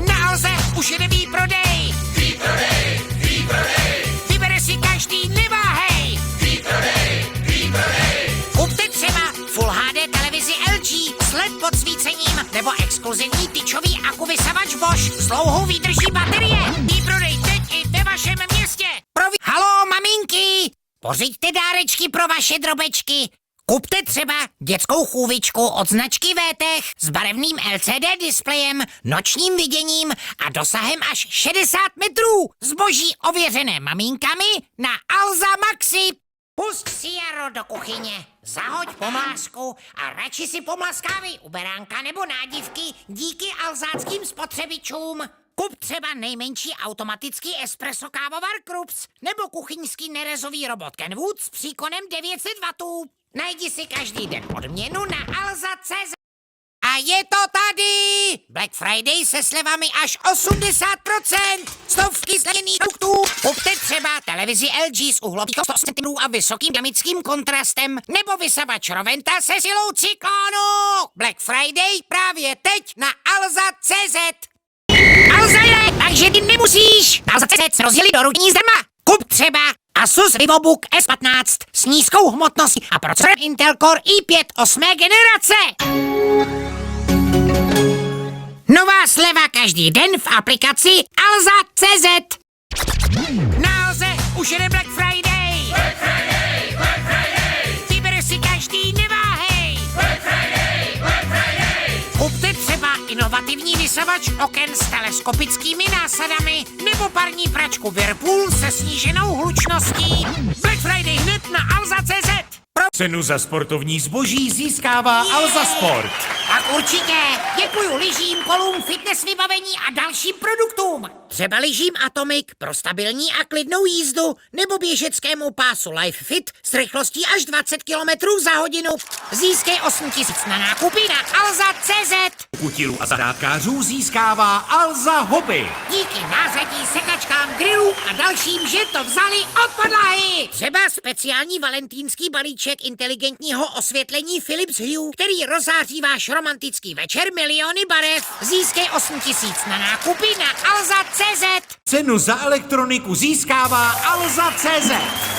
Na Alze už jede výprodej. Výprodej, výprodej, Vybere si každý, neváhej. výprodej, výprodej. Kupte třeba Full HD televizi LG s LED podsvícením nebo exkluzivní tyčový akuvysavač Bosch s dlouhou výdrží baterie. Výprodej teď i ve vašem městě. Haló, maminky! Pořiďte dárečky pro vaše drobečky. Kupte třeba dětskou chůvičku od značky VTech s barevným LCD displejem, nočním viděním a dosahem až 60 metrů. Zboží ověřené maminkami na Alza Maxi. Pust si Jaro do kuchyně, zahoď pomlásku a radši si pomlaskávej u beránka nebo nádivky díky alzáckým spotřebičům. Kup třeba nejmenší automatický espresso kávovar Krups nebo kuchyňský nerezový robot Kenwood s příkonem 900 W. Najdi si každý den odměnu na Alza.cz. A je to tady! Black Friday se slevami až 80%! Stovky zlevněných produktů! Kupte třeba televizi LG s uhlových 100 cm a vysokým dynamickým kontrastem nebo vysavač Roventa se silou cyklonu! Black Friday právě teď na Alza.cz. Alza je, takže ty nemusíš! Alza.cz se rozjeli do ruční zdarma! Kup třeba Asus VivoBook S15 s nízkou hmotností a procesorem Intel Core i5 8. generace! Nová sleva každý den v aplikaci Alza.cz. Na Alze už jede Black Friday. Black Friday, Black Friday, Vybere si každý, neváhej. Black Friday, Black Friday. Kupte třeba inovativní vysavač oken s teleskopickými násadami nebo parní pračku Whirlpool se sníženou hlučností. Black Friday hned na Alza.cz. Cenu za sportovní zboží získává Alza Sport. Tak určitě. Děkuju lyžím, kolům, fitness vybavení a dalším produktům. Třeba lyžím Atomic pro stabilní a klidnou jízdu nebo běžeckému pásu Life Fit s rychlostí až 20 km za hodinu. Získej 8000 na nákupy na Alza.cz. Kutilů a zahrádkářů získává Alza Hobby. Díky názadí, sekačkám, grillům a dalším, že to vzali od podlahy. Třeba speciální valentýnský balíček inteligentního osvětlení Philips Hue, který rozzáří váš romantický večer miliony barev. Získej 8000 na nákupy na Alza.cz. Cenu za elektroniku získává Alza.cz.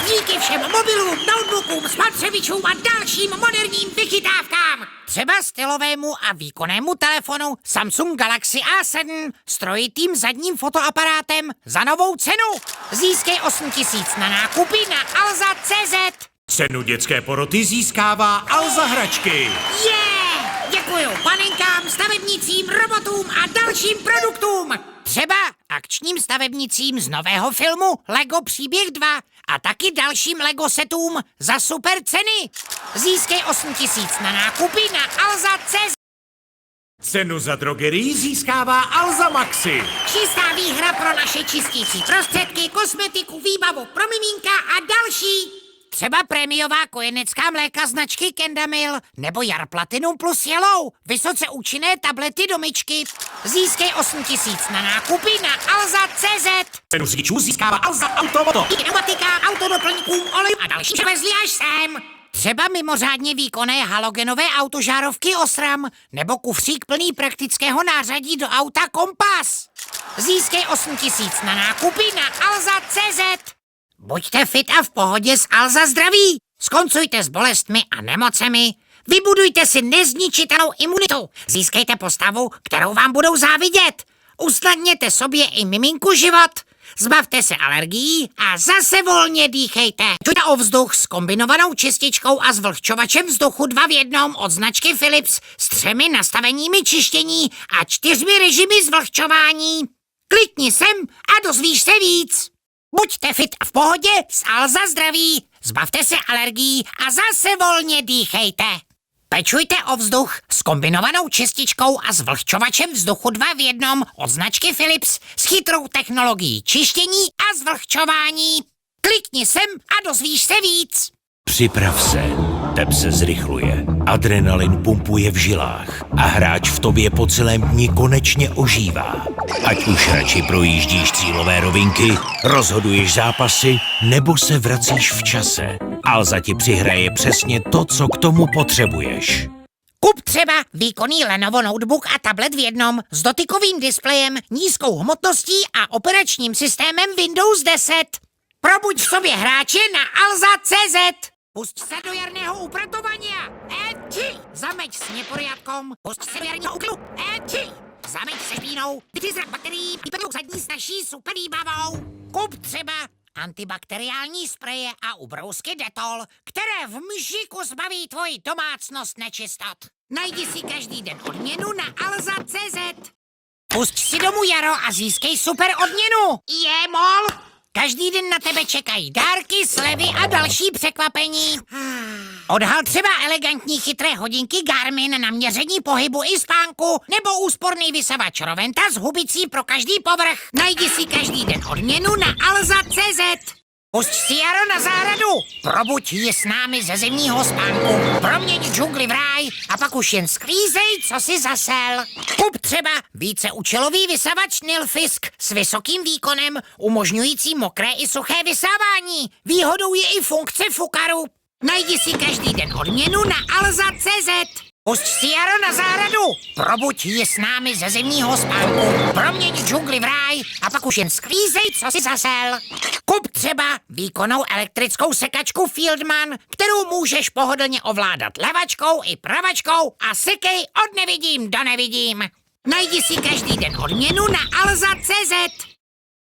Díky všem mobilům, notebookům, spotřebičům a dalším moderním vychytávkám. Třeba stylovému a výkonnému telefonu Samsung Galaxy A7 s trojitým zadním fotoaparátem za novou cenu. Získej 8000 na nákupy na Alza.cz. Cenu dětské poroty získává Alza Hračky. Děkuju paninkám, stavebnicím, robotům a dalším produktům. Třeba akčním stavebnicím z nového filmu Lego Příběh 2 a taky dalším Lego setům za super ceny. Získej 8000 na nákupy na Alza.cz. Cenu za drogerii získává Alza Maxi. Čistá výhra pro naše čistící prostředky, kosmetiku, výbavu pro miminka a další. Třeba prémiová kojenecká mléka značky Kendamil nebo Jar Platinum plus Yellow. Vysoce účinné tablety do myčky. Získej 8000 na nákupy na Alza.cz. Cenu řidičů získává Alza Automoto. Díky pneumatikám, autodoplňkům, olejů a další přivezli až sem. Třeba mimořádně výkonné halogenové autožárovky Osram nebo kufřík plný praktického nářadí do auta Kompas. Získej 8000 na nákupy na Alza.cz. Buďte fit a v pohodě s Alza zdraví. Skoncujte s bolestmi a nemocemi. Vybudujte si nezničitelnou imunitu. Získejte postavu, kterou vám budou závidět. Usnadněte sobě i miminku život. Zbavte se alergií a zase volně dýchejte. Čujte o vzduch s kombinovanou čističkou a zvlhčovačem vzduchu 2 v 1 od značky Philips s 3 nastaveními čištění a 4 režimy zvlhčování. Klikni sem a dozvíš se víc. Buďte fit a v pohodě s Alza zdraví. Zbavte se alergií a zase volně dýchejte. Pečujte o vzduch s kombinovanou čističkou a zvlhčovačem vzduchu 2 v 1 od značky Philips s chytrou technologií čištění a zvlhčování. Klikni sem a dozvíš se víc. Připrav se, tep se zrychluje, adrenalin pumpuje v žilách a hráč v tobě po celém dni konečně ožívá. Ať už radši projíždíš cílové rovinky, rozhoduješ zápasy nebo se vracíš v čase. Alza ti přihraje přesně to, co k tomu potřebuješ. Kup třeba výkonný Lenovo notebook a tablet v jednom s dotykovým displejem, nízkou hmotností a operačním systémem Windows 10. Probuď v sobě hráče na Alza.cz. Pusť se do jarného upratovania. Zameď s neporiadkom. Pusť se do jarního uklidu. Zameď se špínou. Vyzrak bakterií vypadnou zadní s naší super výbavou. Kup třeba antibakteriální spreje a ubrousky Detol, které v mžiku zbaví tvoji domácnost nečistot. Najdi si každý den odměnu na Alza.cz. Pusť si domů jaro a získej super odměnu. Mol. Každý den na tebe čekají dárky, slevy a další překvapení. Odhal třeba elegantní chytré hodinky Garmin na měření pohybu i spánku nebo úsporný vysavač Roventa s hubicí pro každý povrch. Najdi si každý den odměnu na Alza.cz. Pusť si jaro na zahradu, probuď ji s námi ze zimního spánku, proměň džungli v ráj a pak už jen sklízej, co si zasel. Kup třeba víceúčelový vysavač Nilfisk s vysokým výkonem, umožňující mokré i suché vysávání. Výhodou je i funkce fukaru. Najdi si každý den odměnu na Alza.cz. Pusť si jaro na zahradu, probuď ji s námi ze zimního spánku, proměň džungli v ráj a pak už jen sklízej, co si zasel. Kup třeba výkonnou elektrickou sekačku Fieldman, kterou můžeš pohodlně ovládat levačkou i pravačkou a sekej od nevidím do nevidím. Najdi si každý den odměnu na Alza.cz.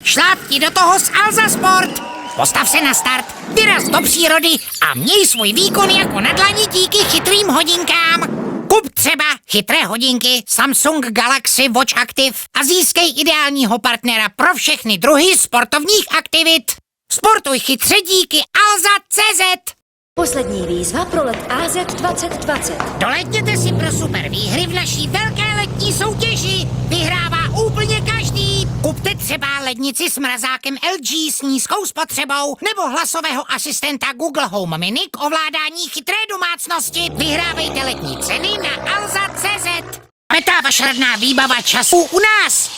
Šláp ti do toho s Alza Sport. Postav se na start, vyraz do přírody a měj svůj výkon jako na dlani díky chytrým hodinkám. Kup třeba chytré hodinky Samsung Galaxy Watch Active a získej ideálního partnera pro všechny druhy sportovních aktivit. Sportuj chytře díky Alza.cz. Poslední výzva pro let AZ 2020. Dolétněte si pro super výhry v naší velké letní soutěži. Vyhrává úplně každý. Kupte třeba lednici s mrazákem LG s nízkou spotřebou nebo hlasového asistenta Google Home Mini k ovládání chytré domácnosti. Vyhrávejte letní ceny na Alza.cz. Metá vašradná výbava času u nás.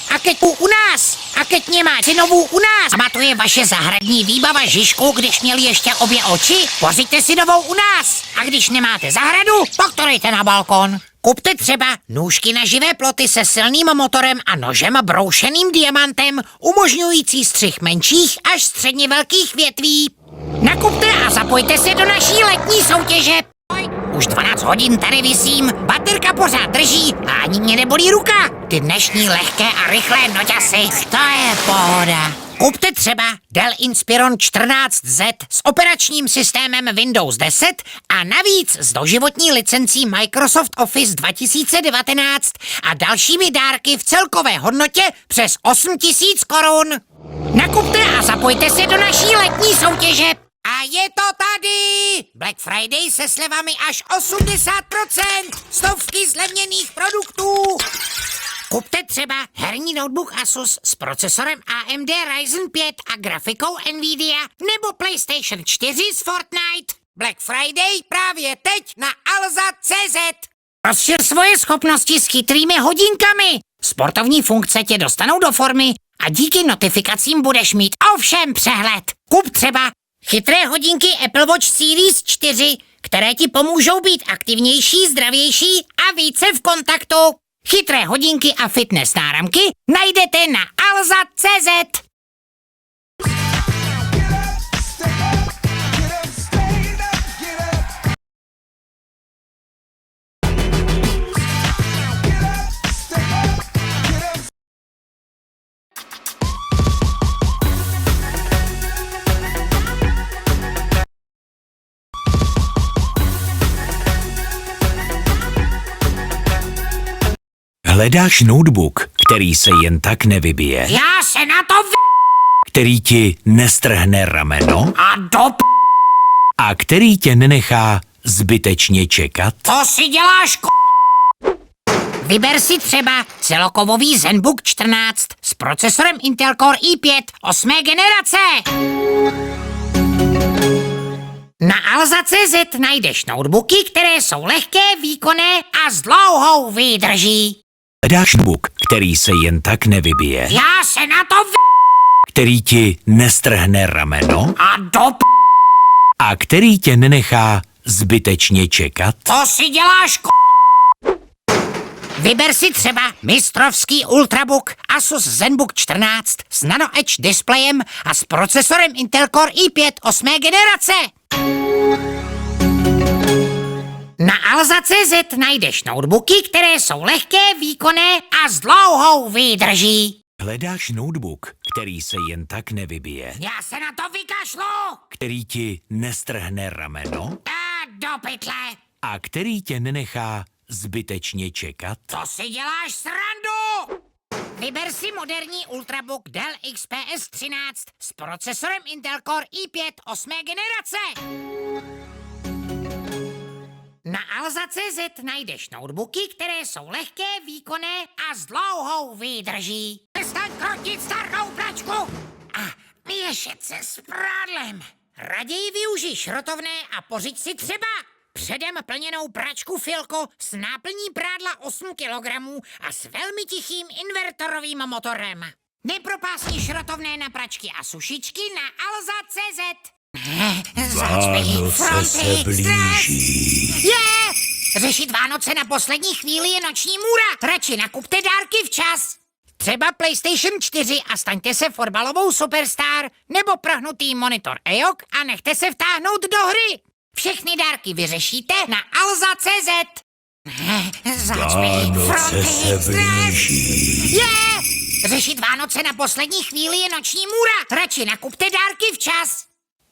A keď nemá cenovou u nás. Pamatuje vaše zahradní výbava Žižku, když měli ještě obě oči? Pořiďte si novou u nás. A když nemáte zahradu, poktorejte na balkon. Kupte třeba nůžky na živé ploty se silným motorem a nožem broušeným diamantem, umožňující střih menších až středně velkých větví. Nakupte a zapojte se do naší letní soutěže. Už 12 hodin tady visím, baterka pořád drží a ani mě nebolí ruka. Ty dnešní lehké a rychlé noťasy, to je pohoda. Kupte třeba Dell Inspiron 14Z s operačním systémem Windows 10 a navíc s doživotní licencí Microsoft Office 2019 a dalšími dárky v celkové hodnotě přes 8 000 korun. Nakupte a zapojte se do naší letní soutěže. A je to tady! Black Friday se slevami až 80%! Stovky zlevněných produktů! Kupte třeba herní notebook Asus s procesorem AMD Ryzen 5 a grafikou Nvidia nebo PlayStation 4 z Fortnite. Black Friday právě teď na Alza.cz. Rozšíř svoje schopnosti s chytrými hodinkami. Sportovní funkce tě dostanou do formy a díky notifikacím budeš mít o všem přehled. Kup třeba chytré hodinky Apple Watch Series 4, které ti pomůžou být aktivnější, zdravější a více v kontaktu. Chytré hodinky a fitness náramky najdete na Alza.cz. Hledáš notebook, který se jen tak nevybije, Já se na to který ti nestrhne rameno a a který tě nenechá zbytečně čekat? to si děláš Vyber si třeba celokovový ZenBook 14 s procesorem Intel Core i5 8. generace. Na Alza.cz najdeš notebooky, které jsou lehké, výkonné a s dlouhou výdrží. Hledáš notebook, který se jen tak nevybije, Já se na to který ti nestrhne rameno a a který tě nenechá zbytečně čekat? to si děláš Vyber si třeba mistrovský Ultrabook Asus ZenBook 14 s Nano Edge displejem a s procesorem Intel Core i5 8. generace. Na Alza.cz najdeš notebooky, které jsou lehké, výkonné a s dlouhou výdrží. Hledáš notebook, který se jen tak nevybije, Já se na to vykašlu! který ti nestrhne rameno A do pytle! a který tě nenechá zbytečně čekat? To si děláš srandu! Vyber si moderní Ultrabook Dell XPS 13 s procesorem Intel Core i5 8. generace. Na Alza.cz najdeš notebooky, které jsou lehké, výkonné a s dlouhou výdrží. Přestaň krotit starou pračku a měšet se s prádlem. Raději využij šrotovné a pořiď si třeba předem plněnou pračku Filco s náplní prádla 8 kg a s velmi tichým invertorovým motorem. Nepropásni šrotovné na pračky a sušičky na Alza.cz. Vánoce se blíží. Je! Řešit Vánoce na poslední chvíli je noční můra. Radši nakupte dárky včas. Třeba PlayStation 4 a staňte se fotbalovou superstar, nebo prohnutý monitor EOG a nechte se vtáhnout do hry. Všechny dárky vyřešíte na Alza.cz. Vánoce se blíží. Je! Řešit Vánoce na poslední chvíli je noční můra. Radši nakupte dárky včas.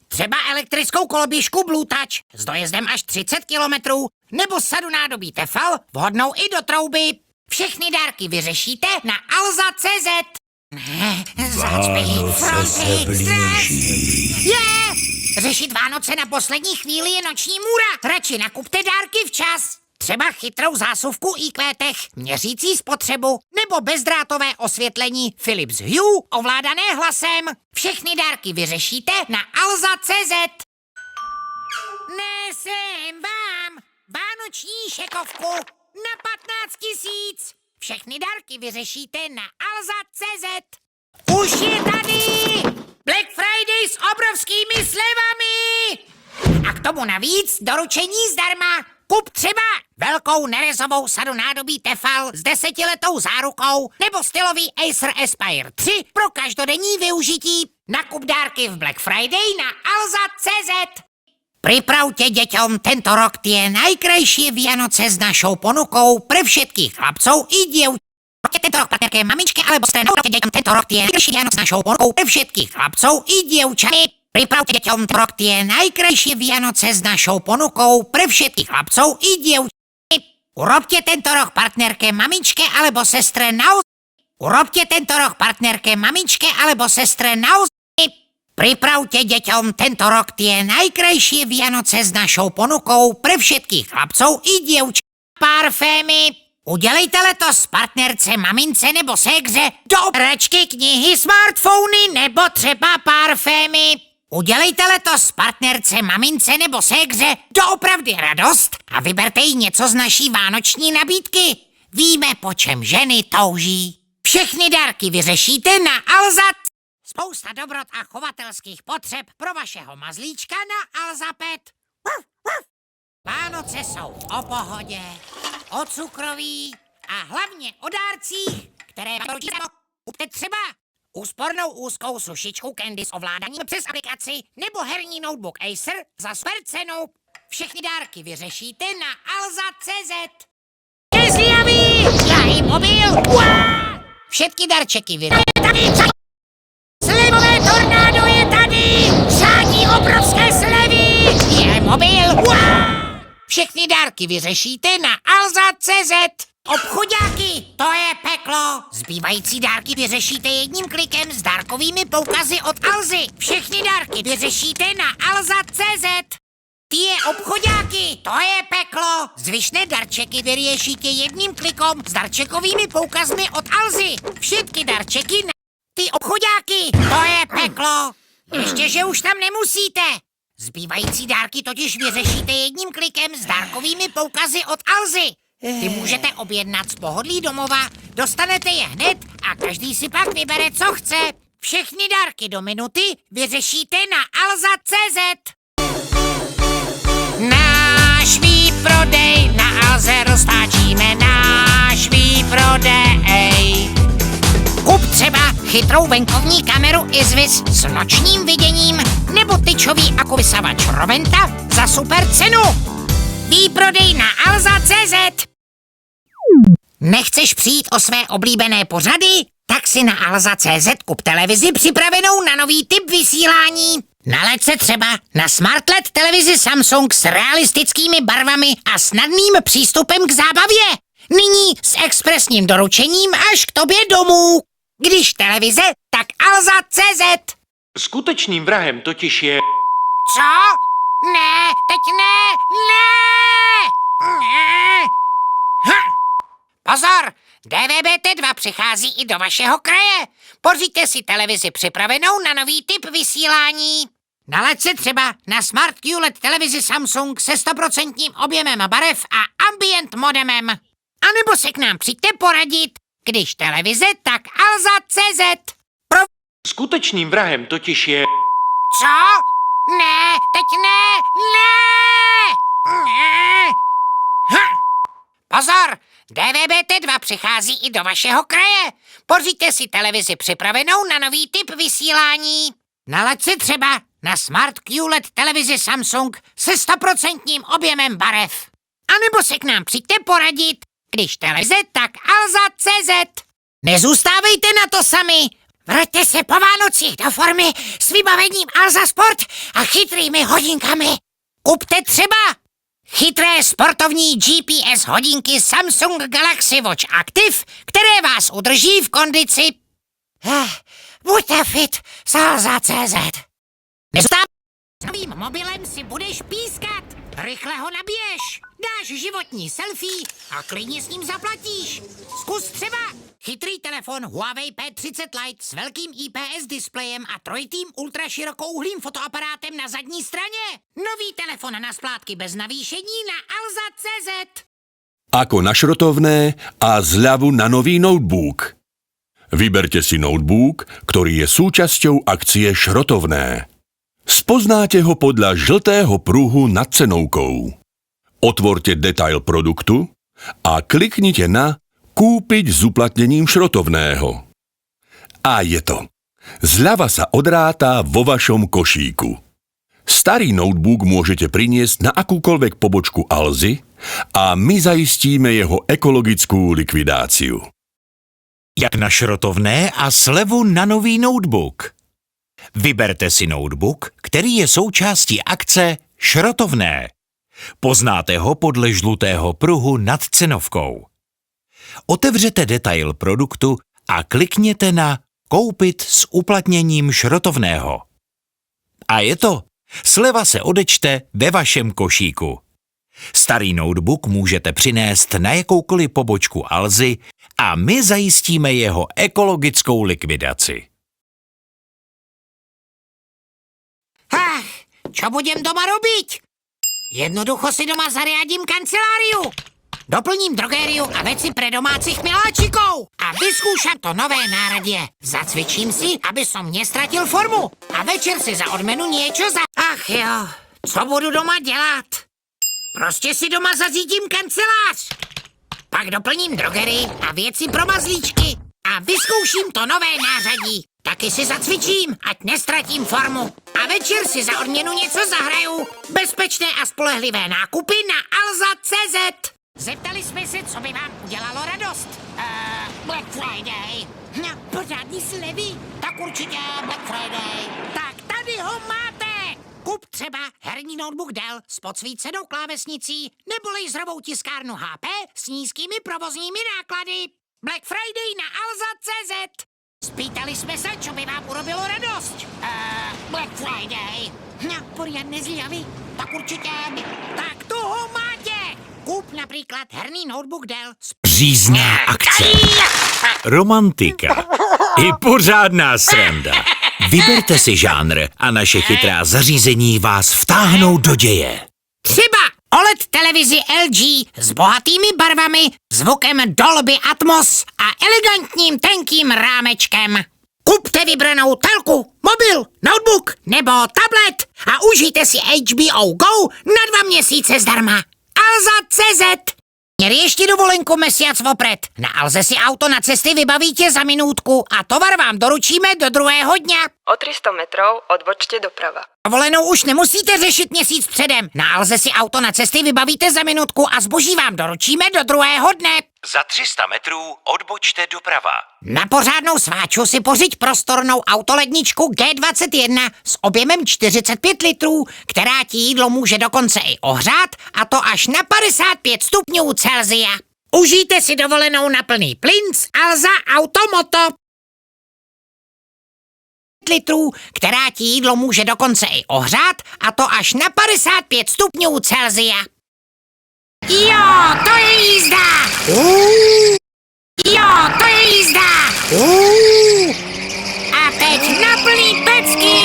Třeba elektrickou koloběžku Blue Touch s dojezdem až 30 kilometrů nebo sadu nádobí Tefal vhodnou i do trouby. Všechny dárky vyřešíte na Alza.cz. Vánoce se blíží. Je! Řešit Vánoce na poslední chvíli je noční můra. Radši nakupte dárky včas. Třeba chytrou zásuvku IQ-Tech, měřící spotřebu, nebo bezdrátové osvětlení Philips Hue ovládané hlasem. Všechny dárky vyřešíte na Alza.cz. Nesem vám vánoční šekovku na 15 000. Všechny dárky vyřešíte na Alza.cz. Už je tady Black Friday s obrovskými slevami. A k tomu navíc doručení zdarma. Kup třeba velkou nerezovou sadu nádobí Tefal s 10letou zárukou nebo stylový Acer Aspire 3 pro každodenní využití. Nakup dárky v Black Friday na Alza.cz. Pripravte deťom tento rok tie najkrajšie Vianoce s našou ponukou pre všetkých chlapcov i dievčat. Tento rok partnerke mamičke alebo pripravte deťom tento rok tie najkrajšie Vianoce s našou ponukou pre všetkých chlapcov i dievčat. Pripravte deťom tento rok tie najkrajšie Vianoce s našou ponukou pre všetkých chlapcov i dievčat. Urobte tento rok partnerke mamičke alebo sestre naozaj. Urobte tento rok partnerke mamičke alebo sestre naozaj. Pripravte deťom tento rok tie najkrajšie Vianoce s našou ponukou pre všetkých chlapcov i dievčat. Parfémy. Udělejte letos partnerce, mamince nebo ségře do hračky, knihy, smartfony nebo třeba parfémy. Udělejte letos partnerce, mamince nebo ségře doopravdy radost a vyberte jí něco z naší vánoční nabídky. Víme, po čem ženy touží. Všechny dárky vyřešíte na Alza. Spousta dobrot a chovatelských potřeb pro vašeho mazlíčka na Alza.pet. Vánoce jsou o pohodě, o cukroví a hlavně o dárcích, které vám kupte třeba úspornou úzkou sušičku Candy s ovládaním přes aplikaci nebo herní notebook Acer za super cenu. Všechny dárky vyřešíte na Alza.cz. Je zjavý! Drahý mobil! Uá! Všetky darčeky vyřešíte. Slevové tornádo je tady! Řádí obrovské slevy! Je mobil! Uá! Všechny dárky vyřešíte na Alza.cz. Obchodáky, to je peklo. Zbývající dárky vyřešíte jedním klikem s dárkovými poukazy od Alzy. Všechny dárky vyřešíte na Alza.cz. Tie obchodáky, to je peklo. Zvyšné darčeky vyřešíte jedním klikom s darčekovými poukazmi od Alzy. Všetky darčeky na ty obchodáky, to je peklo. Ještě, že už tam nemusíte. Zbývající dárky totiž vyřešíte jedním klikem s dárkovými poukazy od Alzy. Ty můžete objednat z pohodlí domova, dostanete je hned a každý si pak vybere, co chce. Všechny dárky do minuty vyřešíte na Alza.cz. Náš výprodej na Alze roztáčíme, náš výprodej. výprodej. Kup třeba chytrou venkovní kameru Izvis s nočním viděním nebo tyčový akuvysavač Roventa za super cenu. Výprodej na Alza.cz. Nechceš přijít o své oblíbené pořady? Tak si na Alza.cz kup televizi připravenou na nový typ vysílání. Nalaď se třeba na Smart LED televizi Samsung s realistickými barvami a snadným přístupem k zábavě. Nyní s expresním doručením až k tobě domů. Když televize, tak Alza.cz. Skutečným vrahem totiž je... Co? Ne, teď ne, ne! Ha! Pozor, DVB-T2 přichází i do vašeho kraje. Pořiďte si televizi připravenou na nový typ vysílání. Nalaď se třeba na Smart QLED televizi Samsung se 100% objemem barev a ambient modemem. A nebo se k nám přijďte poradit. Když televize, tak Alza.cz. Skutečným vrahem totiž je... Co? Ne, teď ne, ne! Ha! Pozor, DVB-T2 přichází i do vašeho kraje. Pořiďte si televizi připravenou na nový typ vysílání. Nalaď se třeba na Smart QLED televizi Samsung se 100% objemem barev. A nebo se k nám přijďte poradit. Když televize, tak Alza.cz. Nezůstávejte na to sami. Vraťte se po Vánocích do formy s vybavením Alza Sport a chytrými hodinkami. Kupte třeba chytré sportovní GPS hodinky Samsung Galaxy Watch Active, které vás udrží v kondici. Buďte fit s Alza.cz. S novým mobilem si budeš pískat. Rychle ho nabiješ, dáš životní selfie a klidně s ním zaplatíš. Zkus třeba chytrý telefon Huawei P30 Lite s velkým IPS displejem a trojitým ultraširokouhlým fotoaparátem na zadní straně. Nový telefon na splátky bez navýšení na Alza.cz. Ako na šrotovné a zľavu na nový notebook. Vyberte si notebook, ktorý je súčasťou akcie šrotovné. Spoznáte ho podľa žltého pruhu nad cenovkou. Otvorte detail produktu a kliknite na Kúpiť s uplatnením šrotovného. A je to. Zľava sa odráta vo vašom košíku. Starý notebook môžete priniesť na akúkoľvek pobočku Alzy a my zaistíme jeho ekologickú likvidáciu. Jak na šrotovné a slevu na nový notebook. Vyberte si notebook, který je součástí akce Šrotovné. Poznáte ho podle žlutého pruhu nad cenovkou. Otevřete detail produktu a klikněte na Koupit s uplatněním šrotovného. A je to. Sleva se odečte ve vašem košíku. Starý notebook můžete přinést na jakoukoliv pobočku Alzy a my zajistíme jeho ekologickou likvidaci. Čo budem doma robiť? Jednoducho si doma zariadím kanceláriu. Doplním drogériu a veci pre domácich miláčikov. A vyskúšam to nové náradie. Zacvičím si, aby som nestratil formu. A večer si za odmenu niečo za... Ach jo, co budu doma dělat? Prostě si doma zařídím kancelář. Pak doplním drogerii a věci pro mazlíčky. A vyzkouším to nové nářadí. Taky si zacvičím, ať nestratím formu. A večer si za odměnu něco zahraju. Bezpečné a spolehlivé nákupy na Alza.cz. Zeptali jsme se, co by vám udělalo radost. Black Friday. Pořádný slevy? Tak určitě Black Friday. Tak tady ho máte. Kup třeba herní notebook Dell s podsvícenou klávesnicí nebo laserovou tiskárnu HP s nízkými provozními náklady. Black Friday na Alza.cz. Spýtali jsme se, čo by vám urobilo radost. Black Friday. Poriadne zľavy. Tak určitě. Tak toho máte. Kup například herný notebook Dell s... Přízná akce. Romantika. I pořádná sranda. Vyberte si žánr a naše chytrá zařízení vás vtáhnou do děje. Třeba OLED televizi LG s bohatými barvami, zvukem Dolby Atmos a elegantním tenkým rámečkem. Kupte vybranou telku, mobil, notebook nebo tablet a užijte si HBO Go na 2 měsíce zdarma. Alza.cz. Měli ještě dovolenku mesiac vopred. Na Alze si auto na cesty vybaví tě za minútku a tovar vám doručíme do druhého dňa. O 300 metrov odbočte doprava. Dovolenou už nemusíte řešit měsíc předem. Na Alze si auto na cesty vybavíte za minutku a zboží vám doručíme do druhého dne. Za 300 metrů odbočte doprava. Na pořádnou sváču si pořiď prostornou autoledničku G21 s objemem 45 litrů, která ti jídlo může dokonce i ohřát, a to až na 55 stupňů Celsia. Užijte si dovolenou na plný plyn z Alza Automoto. Litrů, která ti jídlo může dokonce i ohřát, a to až na 55 stupňů Celsia. Jo, to je jízda! Jo, to je jízda! A teď na plný pecky!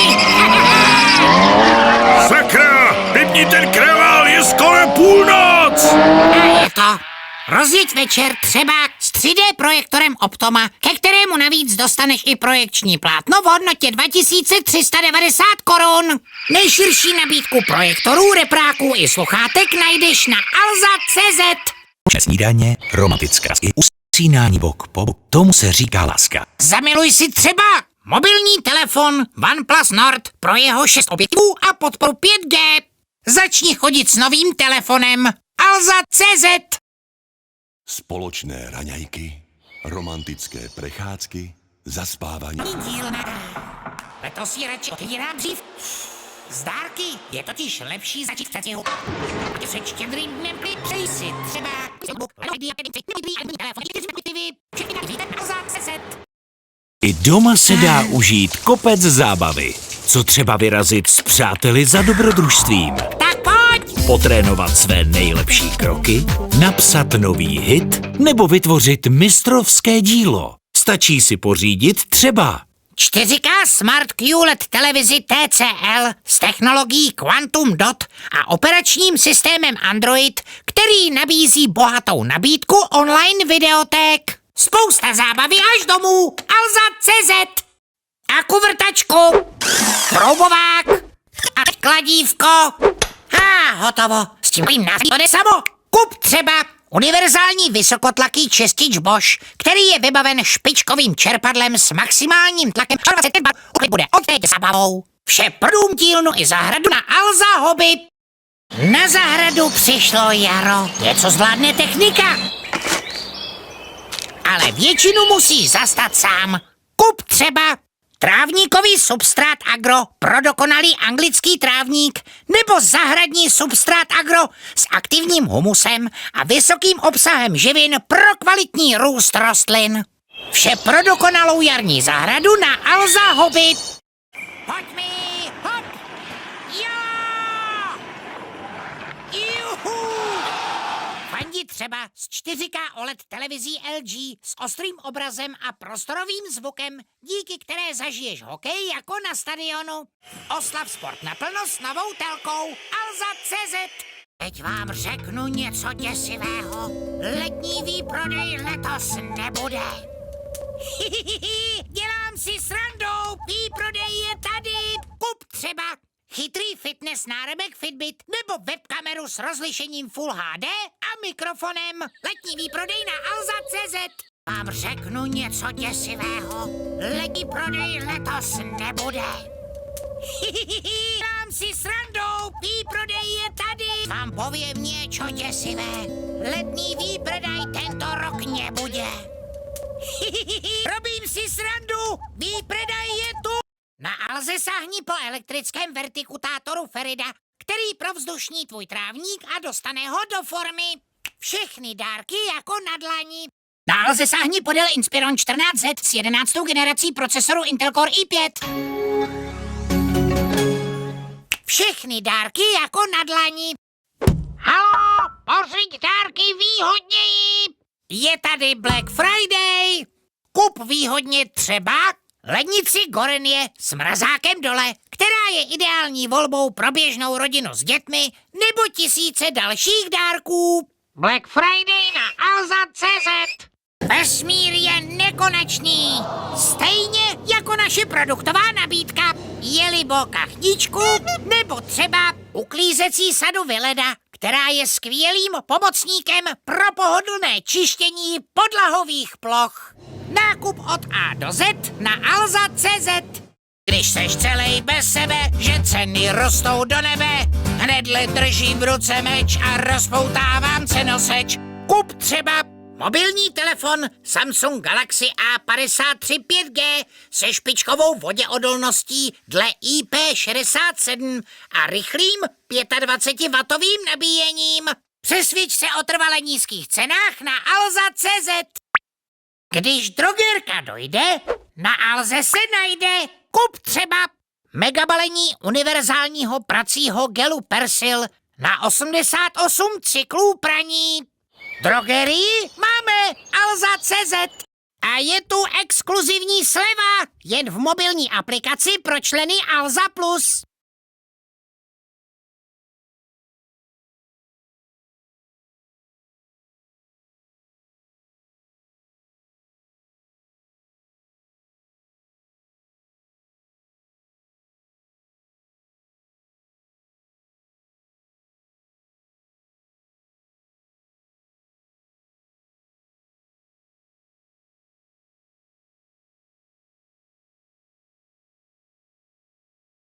Sakra! Vypni ten kravál, je skoro půlnoc! A je to. Rozjeď večer třeba s 3D projektorem Optoma, ke kterému navíc dostaneš i projekční plátno v hodnotě 2390 korun. Nejširší nabídku projektorů, repráků i sluchátek najdeš na alza.cz. Snídaně, romantická i usínání bok po boku. Tomu se říká láska. Zamiluj si třeba mobilní telefon OnePlus Nord pro jeho 6 objektů a podporu 5G. Začni chodit s novým telefonem alza.cz. Spoločné raňajky, romantické prechádzky, zaspávanie. Dílna. Letos ji radši otvírám dřív. Z dárky je totiž lepší začít v předstihu. Před štědrým dnem přeji si třeba I doma se dá užít kopec zábavy. Co třeba vyrazit s přáteli za dobrodružstvím? Tak pojď! Potrénovat své nejlepší kroky, napsat nový hit nebo vytvořit mistrovské dílo. Stačí si pořídit třeba 4K Smart QLED televizi TCL s technologií Quantum Dot a operačním systémem Android, který nabízí bohatou nabídku online videoték. Spousta zábavy až domů. Alza.cz. Akuvrtačku, troubovák a kladívko. Hotovo. S tím to jde samo. Kup třeba univerzální vysokotlaký čistič Bosch, který je vybaven špičkovým čerpadlem s maximálním tlakem 20 bar, bude odteď zabavou. Vše pro dům, dílnu i zahradu na Alza Hobby. Na zahradu přišlo jaro. Něco zvládne technika. Ale většinu musíš zastat sám. Kup třeba trávníkový substrát Agro pro dokonalý anglický trávník nebo zahradní substrát Agro s aktivním humusem a vysokým obsahem živin pro kvalitní růst rostlin. Vše pro dokonalou jarní zahradu na Alza Hobby. Pojď mi, hop! Jo! Juhu! Fandit třeba s 4K OLED televizí LG s ostrým obrazem a prostorovým zvukem, díky které zažiješ hokej jako na stadionu. Oslav sport naplno s novou telkou Alza.cz. Teď vám řeknu něco děsivého. Letní výprodej letos nebude. Dělám si srandu, výprodej je tady. Kup třeba chytrý fitness náramek Fitbit nebo webkameru s rozlišením Full HD a mikrofonem. Letní výprodej na Alza.cz. Vám řeknu něco děsivého. Letní prodej letos nebude. Dám si srandu, výprodej je tady. Vám povím něco děsivé. Letní výprodej tento rok nebude. Robím si srandu, výprodej je tu. Na Alze sáhni po elektrickém vertikutátoru Ferida, který provzdušní tvůj trávník a dostane ho do formy. Všechny dárky jako na dlani. Na Alze sáhni po Dell Inspiron 14Z s 11. generací procesoru Intel Core i5. Všechny dárky jako na dlani. Haló, pořiď dárky výhodněji. Je tady Black Friday. Kup výhodně třeba lednici Gorenie s mrazákem dole, která je ideální volbou pro běžnou rodinu s dětmi nebo tisíce dalších dárků. Black Friday na Alza.cz. Vesmír je nekonečný. Stejně jako naše produktová nabídka. Je-li kachničku nebo třeba uklízecí sadu Vyleda, která je skvělým pomocníkem pro pohodlné čištění podlahových ploch. Nákup od A do Z na alza.cz. Když seš celej bez sebe, že ceny rostou do nebe, hnedle držím v ruce meč a rozpoutávám cenoseč. Kup třeba mobilní telefon Samsung Galaxy A53 5G se špičkovou voděodolností dle IP67 a rychlým 25W nabíjením. Přesvědč se o trvale nízkých cenách na alza.cz. Když drogerka dojde, na Alze se najde. Kup třeba megabalení univerzálního pracího gelu Persil na 88 cyklů praní. Drogerii máme alza.cz. A je tu exkluzivní sleva jen v mobilní aplikaci pro členy Alza Plus.